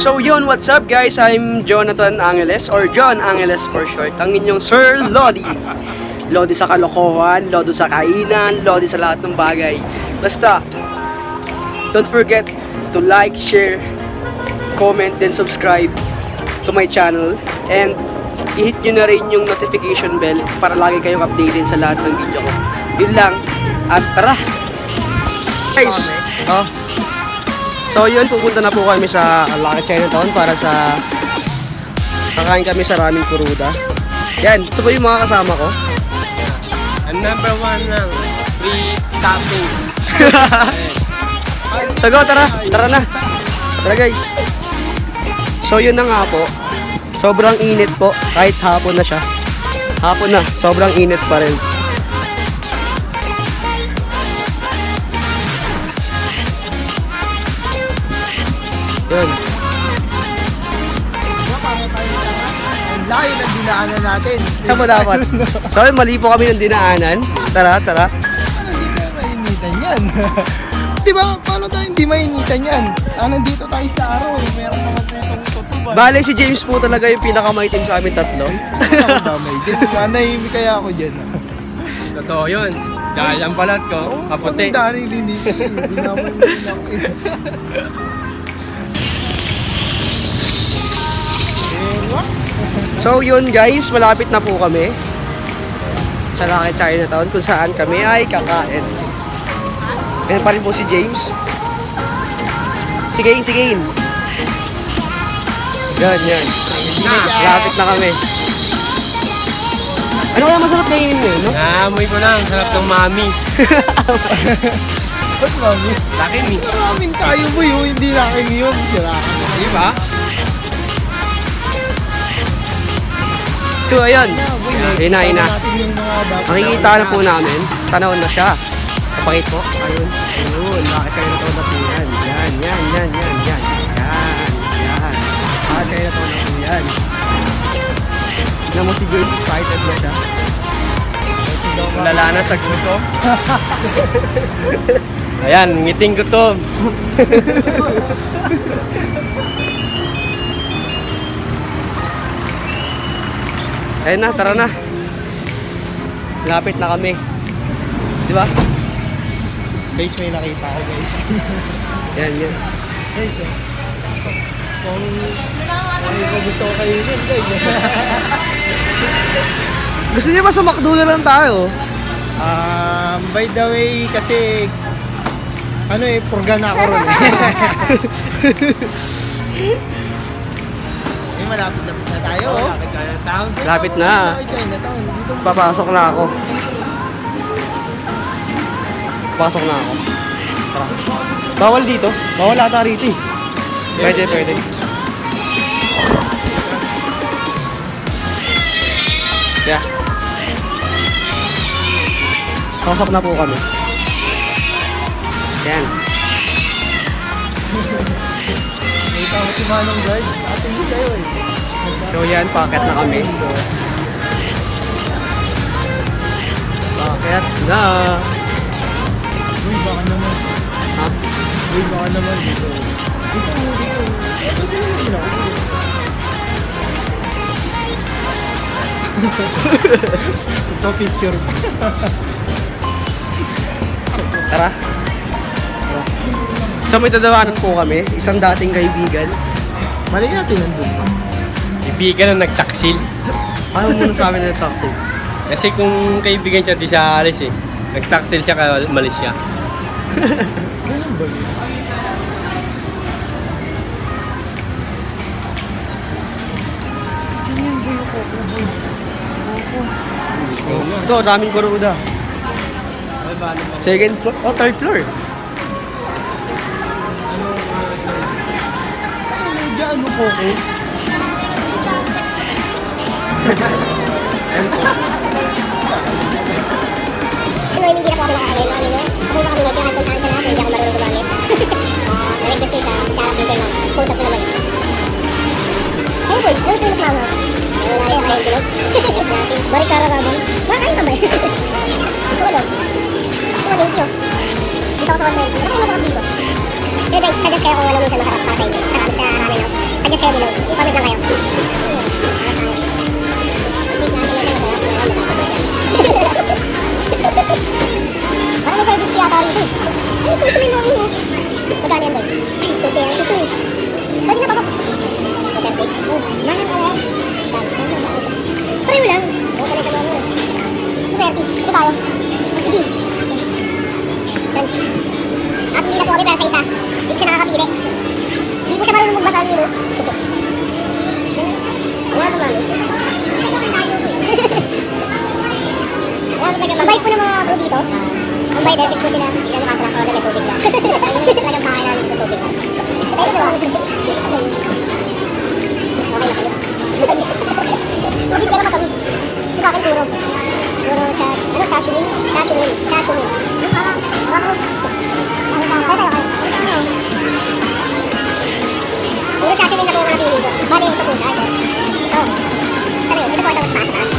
So yun, what's up guys? I'm Jonathan Angeles or John Angeles for short. Ang inyong Sir Lodi. Lodi sa kalokohan, Lodi sa kainan, Lodi sa lahat ng bagay. Basta, don't forget to like, share, comment, and subscribe to my channel. And i-hit nyo na rin yung notification bell para lagi kayong updated sa lahat ng video ko. Yun lang. At tara! Guys! So yun, pupunta na po kami sa Lucky Chinatown para sa kakain kami sa Raming Kuruda. Yan, ito po yung mga kasama ko. Ang number 1 lang, free topping. So go, tara na. Tara guys. So yun na nga po. Sobrang init po, kahit hapon na siya. Hapon na, sobrang init pa rin. Yun. Ang layo ng dinaanan natin. Saan ba dapat? So mali po kami ng dinaanan. Tara. Hindi tayo mainitan yan. Di ba? Paano tayo hindi mainitan yan? Nandito tayo sa araw eh. Meron naman itong tutuban. Bale, si James po talaga yung pinakamaitim sa amin tatlo. Ako damay din. Nanahimik kaya ako dyan. Totoo yun. Dahil ang balat ko, kaputi. Ang daming linis. Hindi naman lang eh. So yun guys, malapit na po kami sa Lucky Chinatown kung saan kami ay kakain. Ayan pa rin po si James. Si Gain. Yan. Malapit na kami. Ano kaya masarap na yun no? Naamoy ko na, ang sarap ng mami. Ba't mami? Lakin eh. Maraming tayo mo yun. Hindi nakin yun. Sira ka na. Di ba? So ayun, ina. Natin yung mga bata. Makikita na po namin. Tanawin na siya. Kapakit po. Ayun. Lucky Chinatown na po yan. Yan. Lucky Chinatown na po yan. Tignan mo si James, excited na siya. Lala na sa gutom. Ayan, ngiting gutom. Ayun na, tara na. Lapit na kami. Di ba? Guys, may nakita ko guys. Yan. Guys, kung gusto ko kayo yun, guys. Gusto niyo ba sa McDo na lang tayo? By the way, kasi purga na ako ron eh. Malapit na tayo. Lapit na. Papasok na ako. Tara. Bawal dito. Bawal ata rito eh. Pwede. Yeah. Pasok na po kami. Yan. Nakita ko si Manong guard. Atin din kayo eh. So yan, packet na kami. Packet na. Uy, baka naman. Ha? Uy, baka naman dito. Dito. Kasi hindi na ako. Ito picture. Tara. So may tatawanan po kami, isang dating kaibigan. Mali natin nandun. Ibigan na nagtaksil. Ano muna sa amin ng taxi? Kasi kung kaibigan siya, di siya alis eh. Nagtaksil siya, kaya umalis siya. Ganun ba yun? Ito, Raming Kuruda. Second floor, third floor. Diyan mo po ko. Hindi na po ako nakakain. Kasi baka minag yung puntaan sa natin, hindi ako marunong gumamit. Direct the state, character lang. Quote up na naman. Hey boy, ano sa'yo mas mama? Wala rin kain bilog. Balik ka rababon. Makain ka ba? Ito ano? Ito thank you. Dito ako sa 120. Ano kayo masarap dito? Kaya guys, suggest kayo kung ano minsan masarap para sa inyo. Sa ramen house. kayo below. Comment lang kayo. Parang may service kaya tayo dito. Ano ito? Ito may mga mo. Magkano yan, boy? Ito yan. Ito eh. Pwede na pasok. Ito yan, big. Manang kaya. Pareho lang. Ito na ito mga mo. Ito 30. Ito tayo. Sige. Yan. Napili na po kami para sa isa. Hindi po siya nakakapili. Hindi po siya marunong magbasa ng menu. Wala ito, mami. Ang bait po ng mga bro dito. Ang bait, service po sila. Hindi na nakakalak para may tubig na. Ayun yung talagang bahay namin sa tubig na. Ayun na ba? Okay, matamis. Tubig pero matamis. Ito sa akin puro. Puro sa, ano, sashimi? Sashimi. Sashimi. Puro sashimi na po ang napili ko. Bali, ito po siya. Ito. Sabi ko, ito po ito mas taas.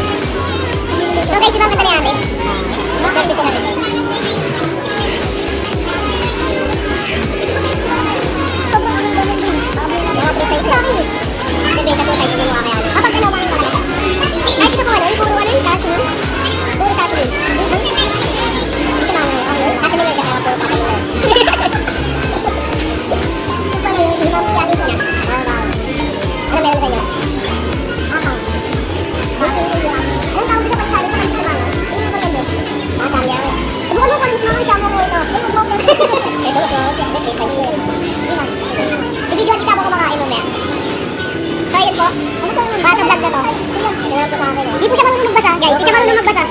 So guys, ibang kanta ni ate. Service na rin. Mga pre-site lang. Sabi, ito po tayo hindi mo kakayaan. Kapag ano ba yung talaga? Kahit ito po ano, puro ano yung sashimi. Puro sashimi. Ito na ano, sashimi lang kasi puro sashimi lang. Ito pala yun, hindi ba mo siyang ito na? Ano meron sa inyo? Anong tawag sa pagsabi sa kanila mama? Ayun yung maganda. Samyang. Subukan mo pa rin sinama yung shampoo mo ito. Ayun, problem. Ito, ito. I-video kita ako kumakain mo, Mel. So, yun po. Para sa vlog na to. Hindi po siya marunong magbasa, guys. Hindi siya marunong magbasa.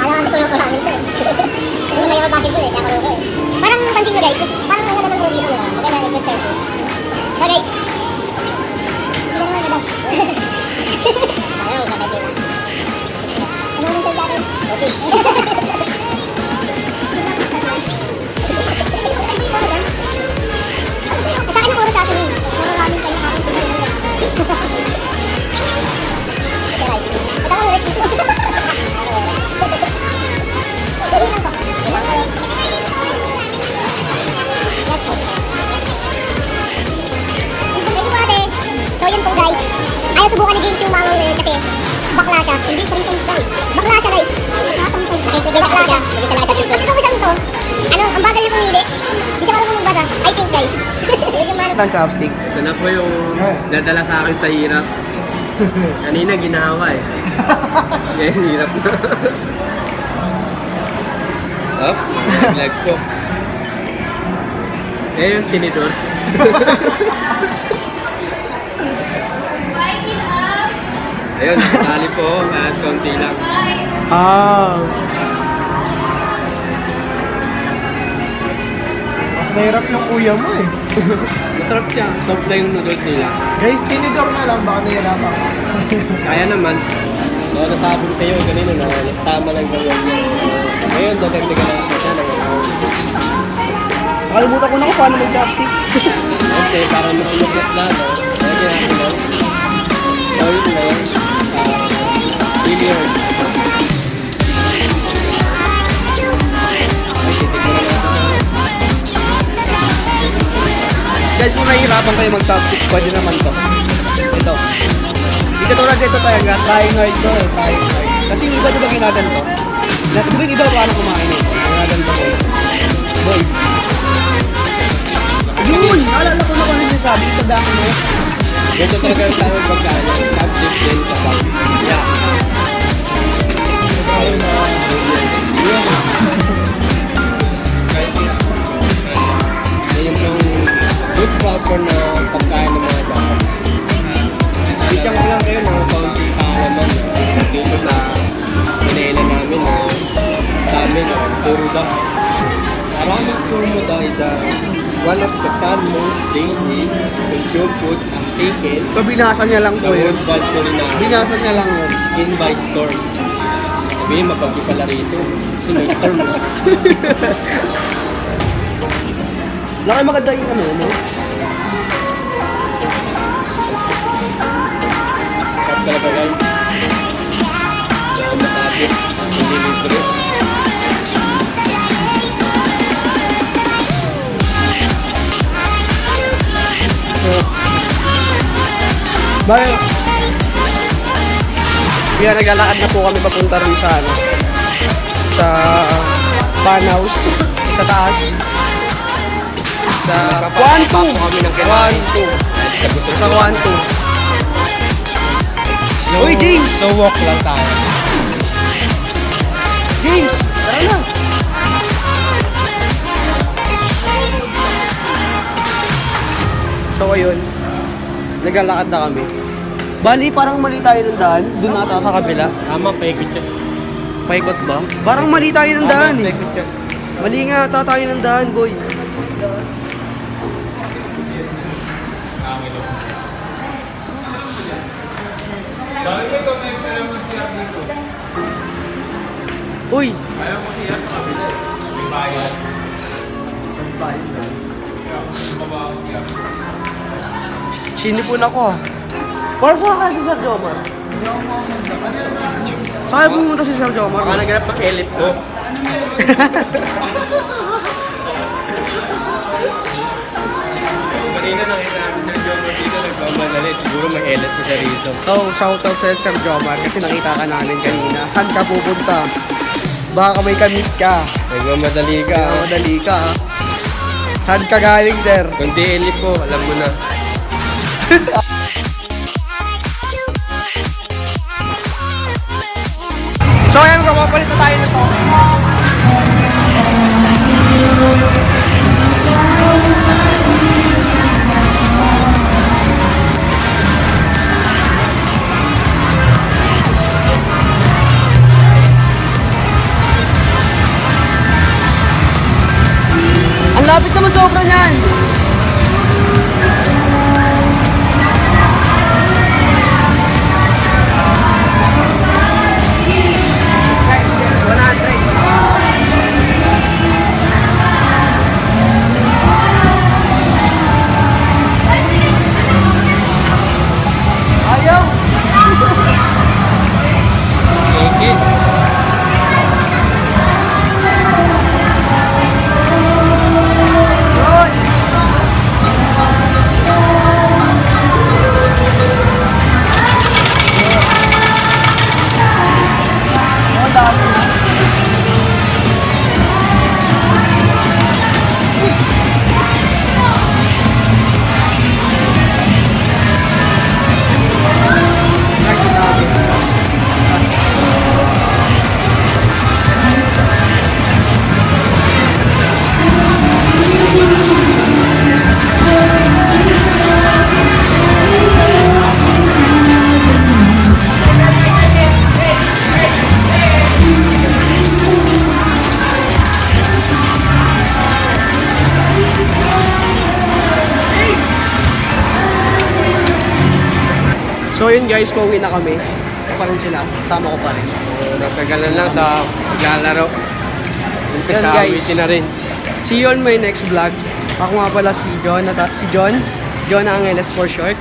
Kala kasi kuno ko namin ito. Hindi mo kaya mabasin ko eh. Kaya kuno ko eh. Parang pansin nyo, guys. Parang ang ganda ng ulo dito. Okay na, good service. So, guys. Hindi naman ganda. Ayaw, kapay din ah. Ano naman sa atin? Okay. Sa akin na puro sa akin eh. Puro ramen kayo nakakang pinag-alala. Okay, right. Ito ako ulit dito. Dali lang po. Yes po. Thank you po ate. So yun po guys. Ayaw subukan ni James yung mango ngayon kasi bakla siya. Hindi, 3 times guys. Bakla siya guys. Bakla siya. Kasi ito isang to. Ano, ang bagal niya pumili. Hindi siya marunong magbasa. I think guys. Ang chopstick. Ito na po yung nadala sa akin sa hirap. Kanina ginawa eh. Kaya hirap na. Up, nag-lag po. Eh yung tinidor. Ayun, nakatali po at konti lang. Nahirap yung kuya mo eh. Masarap siya. Soft na yung noodles nila. Guys, tinidor na lang. Baka nahirapan ka. Kaya naman. No, nasabi ko sa'yo kanina na tama lang gawin mo. Ngayon, dadagdagan lang ako siya ng Nakalimutan ko na kung paano mag-chopstick. okay, para mas lalo. Okay, natin lang. Gawin na yun. Really hard. Guys, kung nahihirapan kayo mag-chopstick, pwede naman to. Ito. Hindi katulad ito tayo nga, trying hard to. Trying hard. Kasi yung iba diba ginaganto? Di ba yung iba paano kumain ito? Ginaganto boy. Boy. Yun! Naalala ko na kung ano yung sabi sa dami mo. Ito talaga yung tamang pagkain. Subject din sa pag. Yeah. Ayun yung good proper na pagkain ng mga dapat. Bigyan ko lang kayo ng kaunti kaalaman dito sa Manila namin. Dami na turuda. Maraming turuda is one of the most daily consumed food as taken So binasa niya lang the po yun. World World Culinary Binasa niya lang yun. in by storm. Sabihin, mapagdi pala rito. Kasi may storm na. Laki maganda yung ano, no? talaga guys. Wala masabi. Hindi libre. Bakit? Kaya naglalakad na po kami papunta rin sa ano, sa fan house, sa taas. Sa Nagpapakita po kami ng kailangan. Sa 1-2. Uy, James! So walk lang tayo. James! Tara na! So ayun, naglalakad na kami. Bali, parang mali tayo ng daan. Doon nata sa kabila. Tama, paikot siya. Paikot ba? Parang mali tayo ng daan eh. Paikot siya. Mali nga ata tayo ng daan, boy. Uy! Sinipon ako ah. Para saan kaya si Sir Jomar? Saan kaya pumunta si Sir Jomar? Baka naganap ng elip ko. Kanina nakita namin sa John dito, nagmamadali. Siguro may elip ko siya rito. So, shoutout sa Sir Jomar kasi nakita ka namin kanina. Saan ka pupunta? Baka may kamit ka. Nagmamadali ka. Madali ka ah. Saan ka galing, Sir? Kung di elip ko, alam mo na. So, ayan, mapapalit na tayo nito. Ang lapit naman sobra niyan. Ayaw! Thank you. So yun guys, pauwi na kami. Ako pa rin sila, kasama ko pa rin. Nagkagalan lang sa paglalaro. Umpisa, Yan, guys. awitin na rin. See you on my next vlog. Ako nga pala si John, John Angeles for short.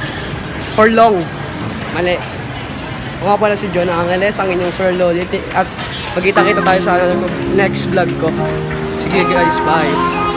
For long. Mali. Ako nga pala si John Angeles, ang inyong Sir Lodi. At magkita-kita tayo sa next vlog ko. Sige guys, bye.